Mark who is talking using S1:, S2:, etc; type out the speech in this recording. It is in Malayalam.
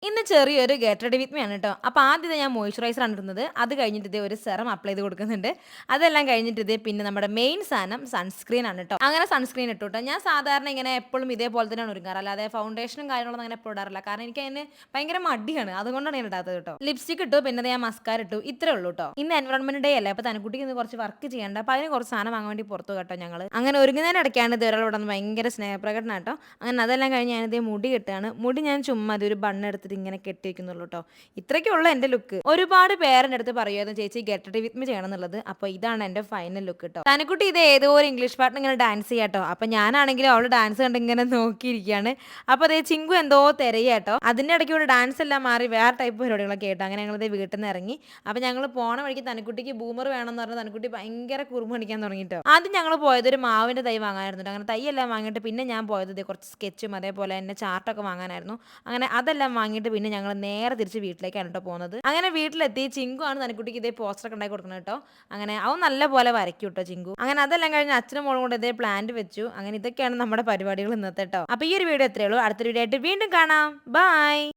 S1: ഇന്ന് ചെറിയൊരു ഗെറ്റ് റെഡി വിത്ത് മീ ആണ് കേട്ടോ. അപ്പോൾ ആദ്യം ഞാൻ മോയ്സ്ചറൈസർ ആണ് ഇടുന്നത്. അത് കഴിഞ്ഞിട്ട് ഇതേ ഒരു സെറം അപ്ലൈ ചെയ്ത് കൊടുക്കുന്നുണ്ട്. അതെല്ലാം കഴിഞ്ഞിട്ട് ഇതേ പിന്നെ നമ്മുടെ മെയിൻ സാധനം സൺസ്ക്രീൻ ആണ് കേട്ടോ. അങ്ങനെ സൺസ്ക്രീൻ ഇട്ടു കേട്ടോ. ഞാൻ സാധാരണ ഇങ്ങനെ എപ്പോഴും ഇതേപോലെ തന്നെയാണ് ഒരുങ്ങാറ്. അല്ലാതെ ഫൗണ്ടേഷനും കാര്യങ്ങളൊന്നും അങ്ങനെ എപ്പോഴും ഇടാറില്ല. കാരണം എനിക്ക് അതിന് ഭയങ്കര മടിയാണ്. അതുകൊണ്ടാണ് ഞാൻ ഇടാത്തത് കേട്ടോ. ലിപ്സ്റ്റിക് ഇട്ടു, പിന്നെ ഞാൻ മസ്കാര ഇട്ടു. ഇത്രേ ഉള്ളൂ കേട്ടോ. ഇന്ന് എൻവയോൺമെന്റ് ഡേ അല്ലേ. അപ്പോൾ തനക്കുട്ടിക്ക് ഇന്ന് കുറച്ച് വർക്ക് ചെയ്യണ്ട. അപ്പോൾ അതിന് കുറച്ച് സാധനം വാങ്ങാൻ വേണ്ടി പുറത്തു കേട്ടോ ഞങ്ങൾ. അങ്ങനെ ഒരുങ്ങുന്നതിനിടയ്ക്കാണ് ഇത് ഒരാൾ ഇവിടെ ഭയങ്കര സ്നേഹപ്രകടനം കേട്ടോ. അങ്ങനെ അതെല്ലാം കഴിഞ്ഞ് ഞാനിതേ മുടി കെട്ടുകയാണ്. മുടി ഞാൻ ചുമ്മാ ഒരു ബണ്ണ് എടുത്തിട്ട് ഇങ്ങനെ കെട്ടി വെക്കുന്നുള്ളൂ കേട്ടോ. ഇത്രയ്ക്കുള്ള എൻ്റെ ലുക്ക്. ഒരുപാട് പേരെൻ്റെ അടുത്ത് പറയുമായിരുന്നു ചേച്ചി ഗെറ്റ് റെഡി വിത്ത് മീ ചെയ്യണം എന്നുള്ളത്. അപ്പോൾ ഇതാണ് എൻ്റെ ഫൈനൽ ലുക്ക് കേട്ടോ. തനക്കുട്ടി ഇത് ഏതോ ഒരു ഇംഗ്ലീഷ് പാട്ടിന് ഇങ്ങനെ ഡാൻസ് ചെയ്യാട്ടോ. അപ്പോൾ ഞാനാണെങ്കിലും അവൾ ഡാൻസ് കണ്ട് ഇങ്ങനെ നോക്കിയിരിക്കുകയാണ്. അപ്പോൾ അതേ ചിങ്കു എന്തോ തിരയാട്ടോ. അതിൻ്റെ ഇടയ്ക്ക് ഇവിടെ ഡാൻസ് എല്ലാം മാറി വേറെ ടൈപ്പ് പരിപാടികളൊക്കെ കേട്ടോ. അങ്ങനെ ഞങ്ങളിത് വീട്ടിൽ നിന്ന് ഇറങ്ങി. അപ്പോൾ ഞങ്ങൾ പോണ വഴിക്ക് തനക്കുട്ടിക്ക് ബൂമർ വേണമെന്ന് പറഞ്ഞാൽ തനക്കുട്ടി ഭയങ്കര കുറുമ്പ് കാണിക്കാൻ തുടങ്ങിയിട്ടോ. ആദ്യം ഞങ്ങൾ പോയത് ഒരു മാവിൻ്റെ തൈ വാങ്ങാനായിരുന്നു. അങ്ങനെ തൈ എല്ലാം വാങ്ങിയിട്ട് പിന്നെ ഞാൻ പോയത് കുറച്ച് സ്കെച്ചും അതേപോലെ തന്നെ ചാർട്ടൊക്കെ വാങ്ങാനായിരുന്നു. അങ്ങനെ അതെല്ലാം വാങ്ങിയിട്ട് പിന്നെ ഞങ്ങൾ നേരെ തിരിച്ച് വീട്ടിലേക്കാണ് കേട്ടോ പോകുന്നത്. അങ്ങനെ വീട്ടിലെത്തി ചിങ്കു ആണ് തനക്കുട്ടിക്ക് ഇതേ പോസ്റ്ററൊക്കെ ഉണ്ടാക്കി കൊടുക്കുന്നത് കേട്ടോ. അങ്ങനെ അവൻ നല്ല പോലെ വരയ്ക്കും കേട്ടോ ചിങ്കു. അങ്ങനെ അതെല്ലാം കഴിഞ്ഞ് അച്ഛനും മോളും കൂടെ ഇതേ പ്ലാന്റ് വെച്ചു. അങ്ങനെ ഇതൊക്കെയാണ് നമ്മുടെ പരിപാടികൾ ഇന്നത്തെ കേട്ടോ. അപ്പോൾ ഈ ഒരു വീഡിയോ എത്രയേ ഉള്ളൂ. അടുത്തൊരു വീഡിയോ ആയിട്ട് വീണ്ടും കാണാം. ബൈ.